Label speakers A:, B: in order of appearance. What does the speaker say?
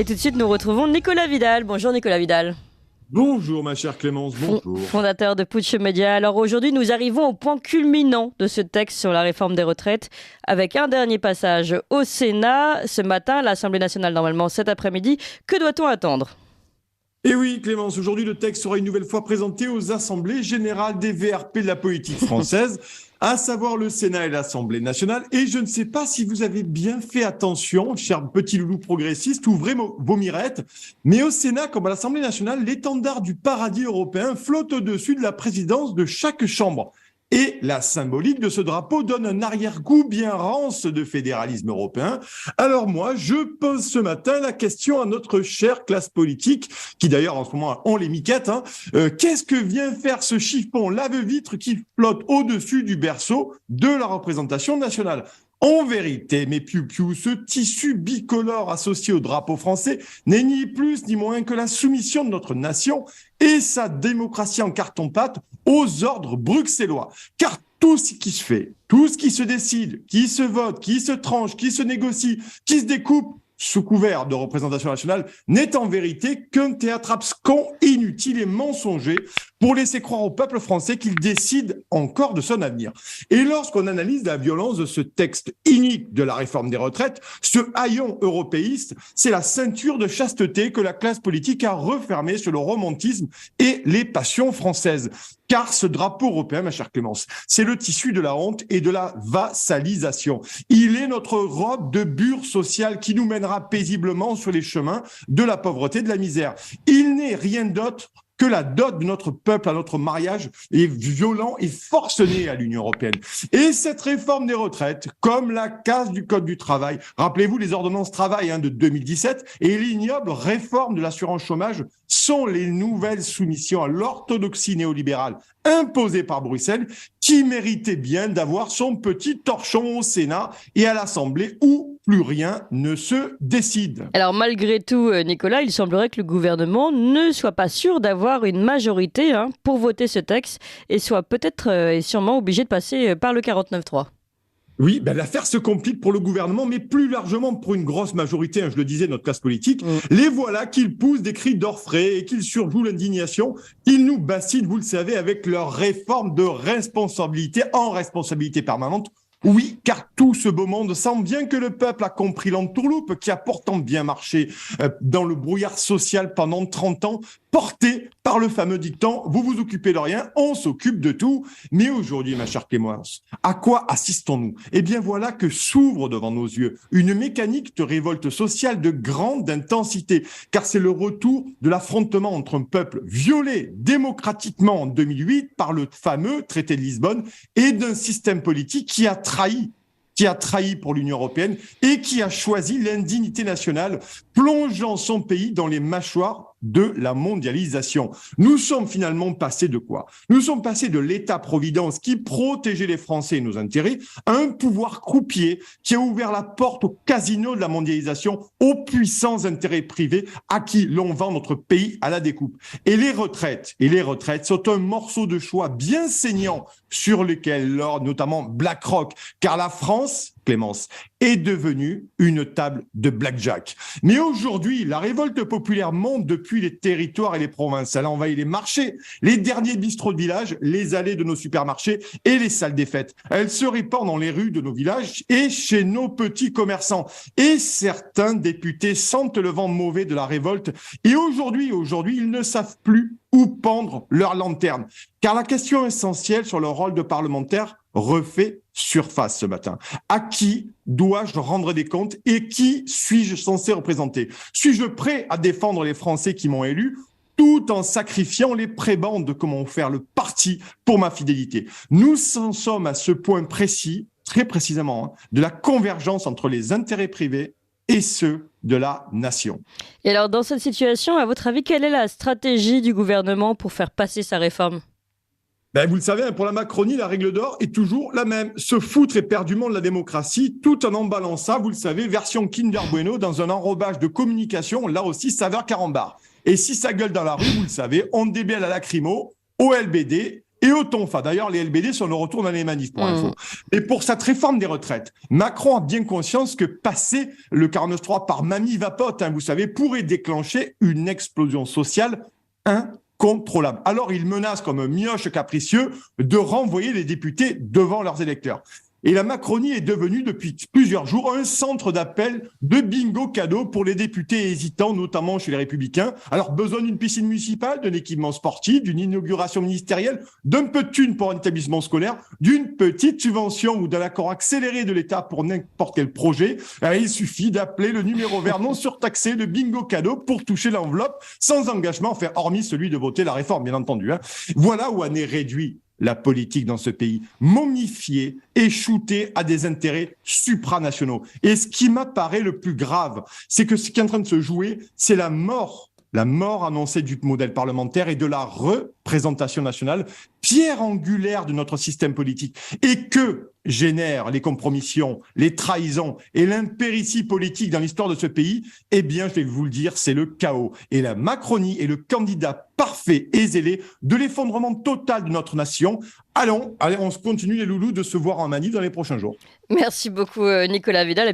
A: Et tout de suite, nous retrouvons Nicolas Vidal. Bonjour Nicolas Vidal.
B: Bonjour ma chère Clémence, bonjour.
A: Fondateur de Putsch Média. Alors aujourd'hui, nous arrivons au point culminant de ce texte sur la réforme des retraites avec un dernier passage au Sénat. Ce matin, l'Assemblée nationale, normalement cet après-midi. Que doit-on attendre ?
B: Et oui Clémence, aujourd'hui le texte sera une nouvelle fois présenté aux assemblées générales des VRP de la politique française, à savoir le Sénat et l'Assemblée nationale. Et je ne sais pas si vous avez bien fait attention, chers petits loulous progressistes, ouvrez vos mirettes, mais au Sénat comme à l'Assemblée nationale, l'étendard du paradis européen flotte au-dessus de la présidence de chaque chambre. Et la symbolique de ce drapeau donne un arrière-goût bien rance de fédéralisme européen. Alors moi, je pose ce matin la question à notre chère classe politique, qui d'ailleurs en ce moment ont les miquettes. Qu'est-ce que vient faire ce chiffon lave-vitre qui flotte au-dessus du berceau de la représentation nationale ? En vérité, mes piou-piou, ce tissu bicolore associé au drapeau français n'est ni plus ni moins que la soumission de notre nation et sa démocratie en carton-pâte aux ordres bruxellois. Car tout ce qui se fait, tout ce qui se décide, qui se vote, qui se tranche, qui se négocie, qui se découpe, sous couvert de représentation nationale, n'est en vérité qu'un théâtre abscon, inutile et mensonger pour laisser croire au peuple français qu'il décide encore de son avenir. Et lorsqu'on analyse la violence de ce texte inique de la réforme des retraites, ce haillon européiste, c'est la ceinture de chasteté que la classe politique a refermée sur le romantisme et les passions françaises. Car ce drapeau européen, ma chère Clémence, c'est le tissu de la honte et de la vassalisation. Il est notre robe de bure sociale qui nous mènera paisiblement sur les chemins de la pauvreté et de la misère. Il n'est rien d'autre que la dot de notre peuple à notre mariage est violent et forcené à l'Union européenne. Et cette réforme des retraites, comme la casse du Code du travail, rappelez-vous les ordonnances travail de 2017 et l'ignoble réforme de l'assurance chômage sont les nouvelles soumissions à l'orthodoxie néolibérale imposée par Bruxelles qui méritait bien d'avoir son petit torchon au Sénat et à l'Assemblée où plus rien ne se décide.
A: Alors malgré tout, Nicolas, il semblerait que le gouvernement ne soit pas sûr d'avoir une majorité pour voter ce texte et soit peut-être et sûrement obligé de passer par le 49.3.
B: Oui, l'affaire se complique pour le gouvernement, mais plus largement pour une grosse majorité, je le disais, notre classe politique. Les voilà qu'ils poussent des cris d'orfraie et qu'ils surjouent l'indignation. Ils nous bassinent, vous le savez, avec leur réforme de responsabilité en responsabilité permanente. Oui, car tout ce beau monde sent bien que le peuple a compris l'entourloupe qui a pourtant bien marché dans le brouillard social pendant 30 ans, porté par le fameux dicton « Vous vous occupez de rien, on s'occupe de tout ». Mais aujourd'hui, ma chère Clémence, à quoi assistons-nous ? Eh bien voilà que s'ouvre devant nos yeux une mécanique de révolte sociale de grande intensité, car c'est le retour de l'affrontement entre un peuple violé démocratiquement en 2008 par le fameux traité de Lisbonne et d'un système politique qui a trahi pour l'Union européenne et qui a choisi l'indignité nationale, plongeant son pays dans les mâchoires de la mondialisation. Nous sommes finalement passés de quoi ? Nous sommes passés de l'État-providence qui protégeait les Français et nos intérêts à un pouvoir croupier qui a ouvert la porte au casino de la mondialisation, aux puissants intérêts privés à qui l'on vend notre pays à la découpe. Et les retraites sont un morceau de choix bien saignant sur lequel l'or, notamment BlackRock, car la France, Clémence, est devenue une table de blackjack. Mais aujourd'hui, la révolte populaire monte depuis les territoires et les provinces. Elle envahit les marchés, les derniers bistrots de village, les allées de nos supermarchés et les salles des fêtes. Elle se répand dans les rues de nos villages et chez nos petits commerçants. Et certains députés sentent le vent mauvais de la révolte. Et aujourd'hui, ils ne savent plus où pendre leur lanterne. Car la question essentielle sur le rôle de parlementaire refait surface ce matin. À qui dois-je rendre des comptes et qui suis-je censé représenter ? Suis-je prêt à défendre les Français qui m'ont élu tout en sacrifiant les prébendes de comment faire le parti pour ma fidélité ? Nous en sommes à ce point précis, très précisément, de la convergence entre les intérêts privés et ceux de la nation.
A: Et alors dans cette situation, à votre avis, quelle est la stratégie du gouvernement pour faire passer sa réforme ?
B: Vous le savez, pour la Macronie, la règle d'or est toujours la même. Se foutre éperdument de la démocratie, tout en emballant ça, vous le savez, version Kinder Bueno, dans un enrobage de communication, là aussi, saveur carambar. Et si ça gueule dans la rue, vous le savez, on débelle à lacrymo, au LBD, et au tonfa. D'ailleurs, les LBD sont de retour dans les manifs, pour info. Et pour cette réforme des retraites, Macron a bien conscience que passer le 49.3 par mamie vapote, vous savez, pourrait déclencher une explosion sociale incontrôlable. Alors, il menace comme un mioche capricieux de renvoyer les députés devant leurs électeurs. Et la Macronie est devenue depuis plusieurs jours un centre d'appel de bingo cadeau pour les députés hésitants, notamment chez les Républicains. Alors, besoin d'une piscine municipale, d'un équipement sportif, d'une inauguration ministérielle, d'un peu de thunes pour un établissement scolaire, d'une petite subvention ou d'un accord accéléré de l'État pour n'importe quel projet. Il suffit d'appeler le numéro vert non surtaxé de bingo cadeau pour toucher l'enveloppe sans engagement, enfin, hormis celui de voter la réforme, bien entendu. Voilà où en est réduit la politique dans ce pays, momifiée et shootée à des intérêts supranationaux. Et ce qui m'apparaît le plus grave, c'est que ce qui est en train de se jouer, c'est la mort annoncée du modèle parlementaire et de la représentation nationale, pierre angulaire de notre système politique. Et que génèrent les compromissions, les trahisons et l'impéritie politique dans l'histoire de ce pays? Eh bien, je vais vous le dire, c'est le chaos. Et la Macronie est le candidat parfait et zélé de l'effondrement total de notre nation. Allez, on continue les loulous de se voir en manif dans les prochains jours.
A: Merci beaucoup Nicolas Vidal.